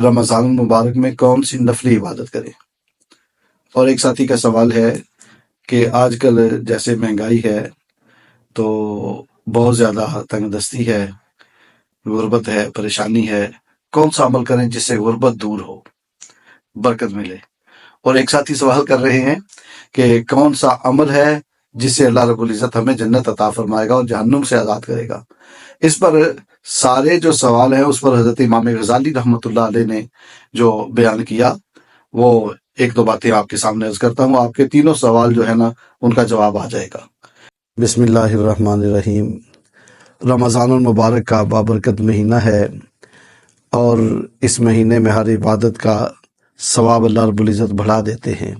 رمضان المبارک میں کون سی نفلی عبادت کریں؟ اور ایک ساتھی کا سوال ہے کہ آج کل جیسے مہنگائی ہے تو بہت زیادہ تنگ دستی ہے، غربت ہے، پریشانی ہے، کون سا عمل کریں جس سے غربت دور ہو، برکت ملے؟ اور ایک ساتھی سوال کر رہے ہیں کہ کون سا عمل ہے جس سے اللہ رب العزت ہمیں جنت عطا فرمائے گا اور جہنم سے آزاد کرے گا؟ اس پر سارے جو سوال ہیں اس پر حضرت امام غزالی رحمۃ اللہ علیہ نے جو بیان کیا وہ ایک دو باتیں آپ کے سامنے عرض کرتا ہوں، آپ کے تینوں سوال جو ہے نا ان کا جواب آ جائے گا۔ بسم اللہ الرحمن الرحیم۔ رمضان المبارک کا بابرکت مہینہ ہے اور اس مہینے میں ہر عبادت کا ثواب اللہ رب العزت بڑھا دیتے ہیں۔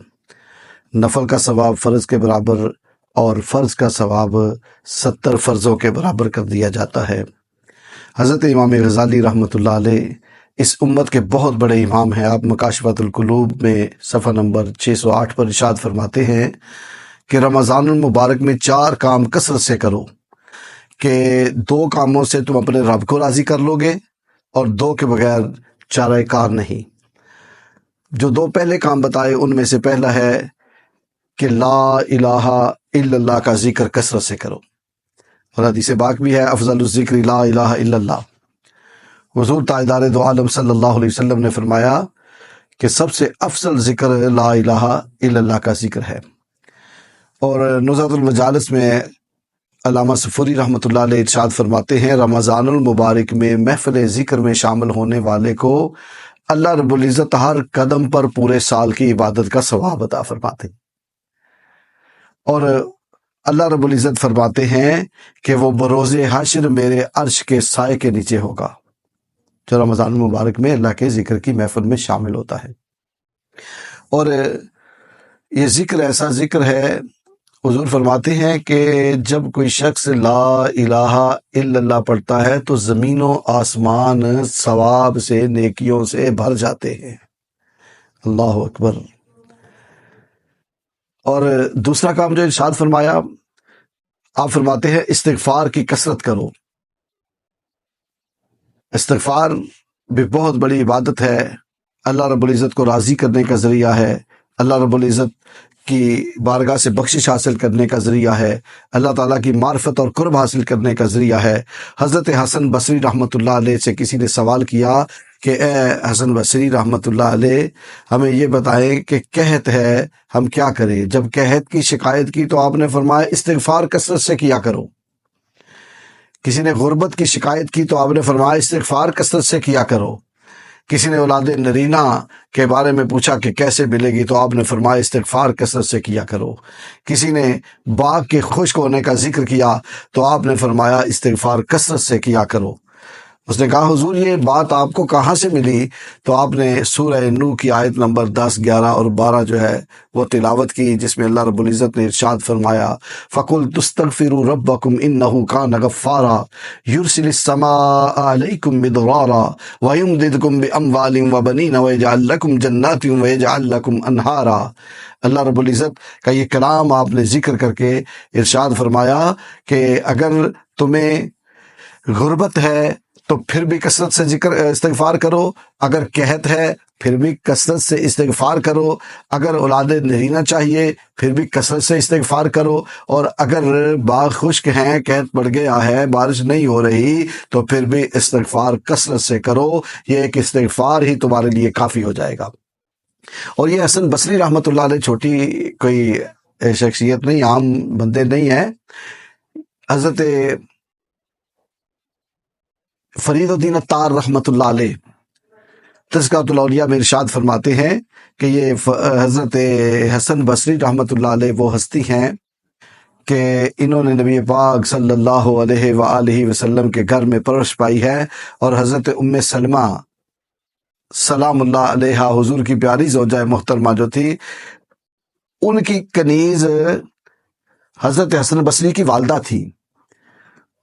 نفل کا ثواب فرض کے برابر اور فرض کا ثواب 70 فرضوں کے برابر کر دیا جاتا ہے۔ حضرت امام غزالی رحمۃ اللہ علیہ اس امت کے بہت بڑے امام ہیں۔ آپ مکاشفۃ القلوب میں صفحہ نمبر 608 پر ارشاد فرماتے ہیں کہ رمضان المبارک میں 4 کام کثرت سے کرو کہ 2 کاموں سے تم اپنے رب کو راضی کر لو گے اور 2 کے بغیر چارہ کار نہیں۔ جو 2 پہلے کام بتائے ان میں سے پہلا ہے کہ لا الہ الا اللہ کا ذکر کثرت سے کرو، اور حدیث پاک بھی ہے افضل الذکر لا الہ الا اللہ۔ حضور تاجدار دو عالم صلی اللہ علیہ وسلم نے فرمایا کہ سب سے افضل ذکر لا الہ الا اللہ کا ذکر ہے۔ اور نزہۃ المجالس میں علامہ سفوری رحمۃ اللہ علیہ ارشاد فرماتے ہیں رمضان المبارک میں محفل ذکر میں شامل ہونے والے کو اللہ رب العزت ہر قدم پر پورے سال کی عبادت کا ثواب عطا فرماتے ہیں، اور اللہ رب العزت فرماتے ہیں کہ وہ بروز حشر میرے عرش کے سائے کے نیچے ہوگا، جو رمضان المبارک میں اللہ کے ذکر کی محفل میں شامل ہوتا ہے۔ اور یہ ذکر ایسا ذکر ہے، حضور فرماتے ہیں کہ جب کوئی شخص لا الہ الا اللہ پڑھتا ہے تو زمین و آسمان ثواب سے، نیکیوں سے بھر جاتے ہیں۔ اللہ اکبر۔ اور دوسرا کام جو ارشاد فرمایا، آپ فرماتے ہیں استغفار کی کثرت کرو۔ استغفار بھی بہت بڑی عبادت ہے، اللہ رب العزت کو راضی کرنے کا ذریعہ ہے، اللہ رب العزت کی بارگاہ سے بخشش حاصل کرنے کا ذریعہ ہے، اللہ تعالیٰ کی معرفت اور قرب حاصل کرنے کا ذریعہ ہے۔ حضرت حسن بصری رحمۃ اللہ علیہ سے کسی نے سوال کیا کہ اے حسن بصری رحمۃ اللہ علیہ، ہمیں یہ بتائیں کہ قحط ہے، ہم کیا کریں؟ جب قحط کی شکایت کی تو آپ نے فرمایا استغفار کثرت سے کیا کرو۔ کسی نے غربت کی شکایت کی تو آپ نے فرمایا استغفار کثرت سے کیا کرو۔ کسی نے اولاد نرینہ کے بارے میں پوچھا کہ کیسے ملے گی تو آپ نے فرمایا استغفار کثرت سے کیا کرو۔ کسی نے باغ کے خشک ہونے کا ذکر کیا تو آپ نے فرمایا استغفار کثرت سے کیا کرو۔ اس نے کہا حضور یہ بات آپ کو کہاں سے ملی؟ تو آپ نے سورہ نوح کی آیت نمبر 10، 11 اور 12 جو ہے وہ تلاوت کی، جس میں اللہ رب العزت نے ارشاد فرمایا فَقُلْتُ اسْتَغْفِرُوا رَبَّكُمْ إِنَّهُ كَانَ غَفَّارًا يُرْسِلِ السَّمَاءَ عَلَيْكُمْ مِدْرَارًا وَيُمْدِدْكُمْ بِأَمْوَالٍ وَبَنِينَ وَيَجْعَلْ لَكُمْ جَنَّاتٍ وَيَجْعَلْ لَكُمْ أَنْهَارًا۔ اللہ رب العزت کا یہ کلام آپ نے ذکر کر کے ارشاد فرمایا کہ اگر تمہیں غربت ہے تو پھر بھی کثرت سے استغفار کرو، اگر قحط ہے پھر بھی کثرت سے استغفار کرو، اگر اولاد نرینہ چاہیے پھر بھی کثرت سے استغفار کرو، اور اگر باغ خشک ہیں، قحط پڑ گیا ہے، بارش نہیں ہو رہی تو پھر بھی استغفار کثرت سے کرو۔ یہ ایک استغفار ہی تمہارے لیے کافی ہو جائے گا۔ اور یہ حسن بصری رحمۃ اللہ علیہ چھوٹی کوئی شخصیت نہیں، عام بندے نہیں ہیں۔ حضرت فرید الدین عطار رحمۃ اللہ علیہ تذکرۃ الاولیاء میں ارشاد فرماتے ہیں کہ یہ حضرت حسن بصری رحمۃ اللہ علیہ وہ ہستی ہیں کہ انہوں نے نبی پاک صلی اللہ علیہ وآلہ وسلم کے گھر میں پرورش پائی ہے، اور حضرت ام سلمہ سلام اللہ علیہا حضور کی پیاری زوجہ محترمہ جو تھی، ان کی کنیز حضرت حسن بصری کی والدہ تھی،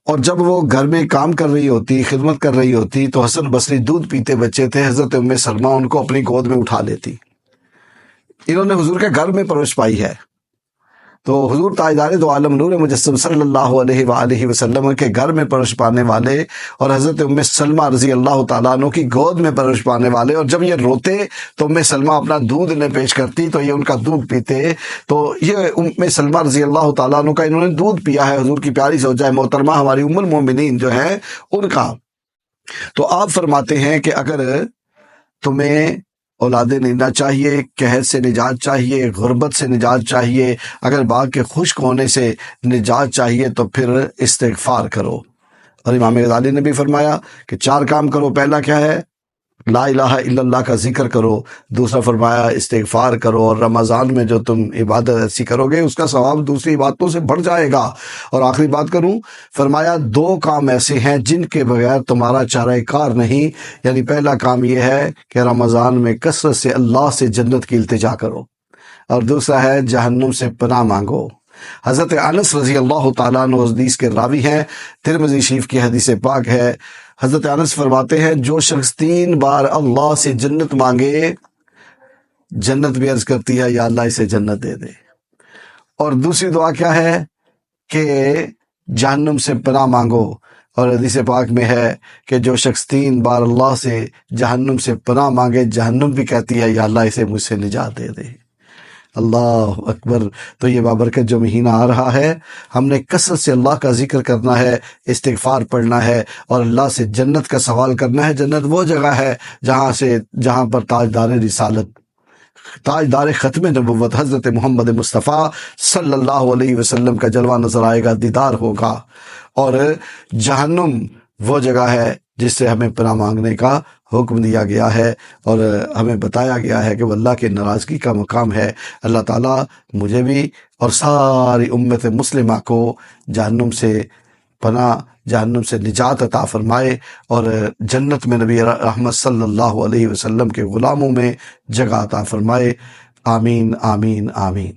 اور جب وہ گھر میں کام کر رہی ہوتی، خدمت کر رہی ہوتی تو حسن بصری دودھ پیتے بچے تھے، حضرت ام سلمہ ان کو اپنی گود میں اٹھا لیتی۔ انہوں نے حضور کے گھر میں پرورش پائی ہے، تو حضور تاجدار دو عالم نور مجسم صلی اللہ علیہ وآلہ وسلم کے گھر میں پرورش پانے والے اور حضرت ام سلمہ رضی اللہ تعالیٰ عنہ کی گود میں پرورش پانے والے، اور جب یہ روتے تو ام سلمہ اپنا دودھ انہیں پیش کرتی تو یہ ان کا دودھ پیتے، تو یہ ام سلمہ رضی اللہ تعالیٰ عنہ کا انہوں نے دودھ پیا ہے، حضور کی پیاری زوجہ محترمہ ہماری ام المومنین جو ہیں ان کا۔ تو آپ فرماتے ہیں کہ اگر تمہیں اولادیں لینا چاہیے، قحط سے نجات چاہیے، غربت سے نجات چاہیے، اگر باغ کے خشک ہونے سے نجات چاہیے تو پھر استغفار کرو۔ اور امام غزالی نے بھی فرمایا کہ 4 کام کرو، پہلا کیا ہے؟ لا الہ الا اللہ کا ذکر کرو، دوسرا فرمایا استغفار کرو، اور رمضان میں جو تم عبادت ایسی کرو گے اس کا ثواب دوسری عبادتوں سے بڑھ جائے گا۔ اور آخری بات کروں، فرمایا 2 کام ایسے ہیں جن کے بغیر تمہارا چارہ کار نہیں، یعنی پہلا کام یہ ہے کہ رمضان میں کثرت سے اللہ سے جنت کی التجا کرو، اور دوسرا ہے جہنم سے پناہ مانگو۔ حضرت انس رضی اللہ تعالیٰ عنہ حدیث کے راوی ہیں، ترمذی شریف کی حدیث پاک ہے، حضرت انس فرماتے ہیں جو شخص 3 بار اللہ سے جنت مانگے، جنت بھی عرض کرتی ہے یا اللہ اسے جنت دے دے، اور دوسری دعا کیا ہے کہ جہنم سے پناہ مانگو، اور حدیث پاک میں ہے کہ جو شخص 3 بار اللہ سے جہنم سے پناہ مانگے، جہنم بھی کہتی ہے یا اللہ اسے مجھ سے نجات دے دے۔ اللہ اکبر۔ تو یہ بابرکت جو مہینہ آ رہا ہے، ہم نے کثرت سے اللہ کا ذکر کرنا ہے، استغفار پڑھنا ہے، اور اللہ سے جنت کا سوال کرنا ہے۔ جنت وہ جگہ ہے جہاں پر تاجدار رسالت، تاجدار ختم نبوت حضرت محمد مصطفیٰ صلی اللہ علیہ وسلم کا جلوہ نظر آئے گا، دیدار ہوگا، اور جہنم وہ جگہ ہے جس سے ہمیں پناہ مانگنے کا حکم دیا گیا ہے، اور ہمیں بتایا گیا ہے کہ وہ اللہ کے ناراضگی کا مقام ہے۔ اللہ تعالیٰ مجھے بھی اور ساری امت مسلمہ کو جہنم سے پناہ، جہنم سے نجات عطا فرمائے، اور جنت میں نبی رحمت صلی اللہ علیہ وسلم کے غلاموں میں جگہ عطا فرمائے۔ آمین آمین آمین۔